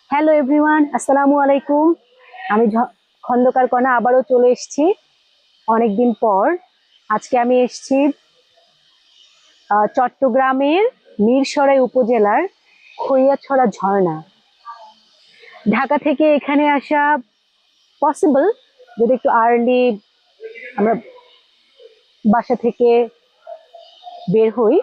Hello everyone, আসসালামু আলাইকুম। আমি খন্দকার কণা আবারও চলে এসেছি অনেকদিন পর। আজকে আমি এসেছি চট্টগ্রামের মিরসরাই উপজেলার খৈয়াছড়া ঝর্ণা। ঢাকা থেকে এখানে আসা পসিবল যদি একটু আর্লি আমরা বাসা থেকে বের হই।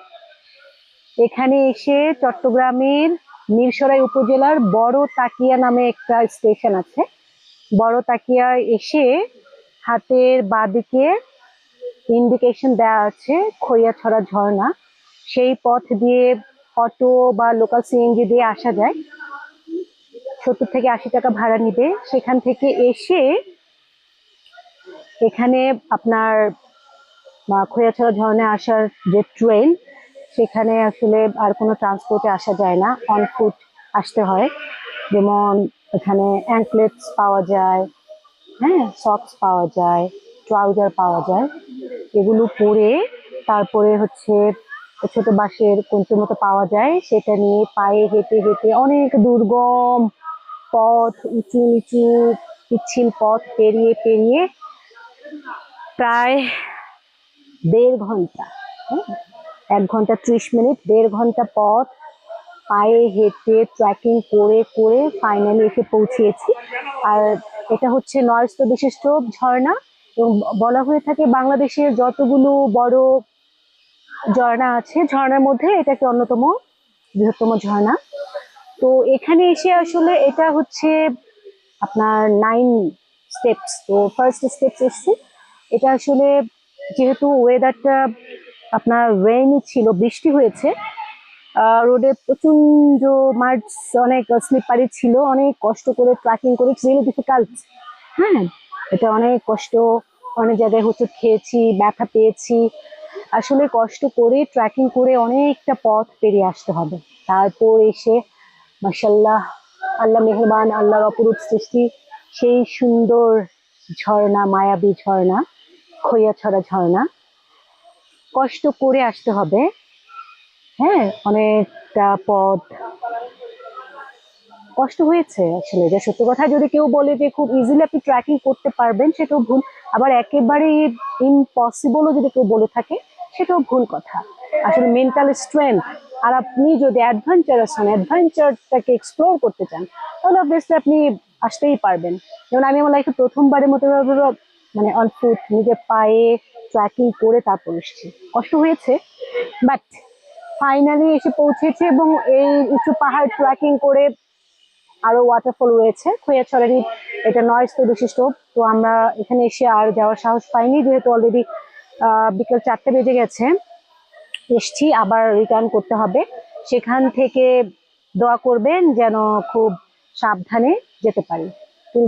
এখানে এসে চট্টগ্রামের মিরসরাই উপজেলার বড় তাকিয়া নামে একটা স্টেশন আছে। বড় তাকিয়া এসে হাতের বাঁদিকে ইন্ডিকেশন দেওয়া আছে খৈয়াছড়া ঝর্ণা। সেই পথ দিয়ে অটো বা লোকাল সিএনজি দিয়ে আসা যায়। 70 থেকে 80 টাকা ভাড়া নিবে। সেখান থেকে এসে এখানে আপনার খৈয়াছড়া ঝর্ণায় আসার যে ট্রেন, সেখানে আসলে আর কোনো ট্রান্সপোর্টে আসা যায় না, অন ফুট আসতে হয়। যেমন এখানে অ্যাঙ্কলেটস পাওয়া যায়, হ্যাঁ, সক্স পাওয়া যায়, ট্রাউজার পাওয়া যায়। এগুলো পরে তারপরে হচ্ছে ছোট বাঁশের কঞ্চির মতো পাওয়া যায়, সেটা নিয়ে পায়ে হেঁটে হেঁটে অনেক দুর্গম পথ, উঁচু নিচু পিচ্ছিল পথ পেরিয়ে পেরিয়ে প্রায় 1.5 ঘন্টা, হ্যাঁ, 1 ঘন্টা 30 মিনিট, 1.5 ঘন্টা পথ পায়ে হেঁটে ট্রেকিং করে করে ফাইনালি এসে পৌঁছিয়েছি। আর এটা হচ্ছে 9 স্তর বিশিষ্ট ঝর্ণা এবং বলা হয়ে থাকে বাংলাদেশের যতগুলো বড় ঝর্ণা আছে, ঝর্ণার মধ্যে এটা একটা অন্যতম বৃহত্তম ঝর্ণা। তো এখানে এসে আসলে এটা হচ্ছে আপনার 9 স্টেপস। তো ফার্স্ট স্টেপস এসছে। এটা আসলে যেহেতু ওয়েদারটা আপনার রেইনি ছিল, বৃষ্টি হয়েছে, রোডে প্রচন্ড মার্চ, অনেক স্লিপারি ছিল, অনেক কষ্ট করে ট্রেকিং করে, ইটস রিয়েলি ডিফিকাল্ট। হ্যাঁ, এটা অনেক কষ্ট, অনেক জায়গায় হোঁচট খেয়েছি, ব্যথা পেয়েছি। আসলে কষ্ট করে ট্রেকিং করে অনেকটা পথ পেরিয়ে আসতে হবে। তারপর এসে মাশাআল্লাহ, আল্লাহ মেহেরবান, আল্লাহর অপরূপ সৃষ্টি, সেই সুন্দর ঝর্ণা, মায়াবী ঝর্ণা খৈয়াছড়া ঝর্ণা। কষ্ট করে আসতে হবে, হ্যাঁ, অনেকটা পথ কষ্ট হয়েছে আসলে। যে সত্যি কথা যদি কেউ বলে যে খুব ইজিলি আপনি ট্রেকিং করতে পারবেন, সেটাও ভুল। আবার একেবারে ইম্পসিবলও যদি কেউ বলে থাকে, সেটাও ভুল কথা। আসলে মেন্টাল স্ট্রেংথ, আর আপনি যদি অ্যাডভেঞ্চারাস হন, অ্যাডভেঞ্চারটাকে এক্সপ্লোর করতে চান, তাহলে অবভিয়াসলি আপনি আসতেই পারবেন। যেমন আমি আমার লাইফে প্রথমবারের মতো মানে অন ফুট নিজের পায়ে ট্রেকিং করে তারপর এসেছি। কষ্ট হয়েছে, বাট ফাইনালি এসে পৌঁছেছে। এবং এই উঁচু পাহাড় ট্রেকিং করে আরো ওয়াটারফল রয়েছে খৈয়াছড়ারই, এটা 9 স্তর বিশিষ্ট। তো আমরা এখানে এসে আর যাওয়ার সাহস পাইনি, যেহেতু অলরেডি বিকেল 4টে বেজে গেছে। এসছি, আবার রিটার্ন করতে হবে। সেখান থেকে দোয়া করবেন যেন খুব সাবধানে যেতে পারি।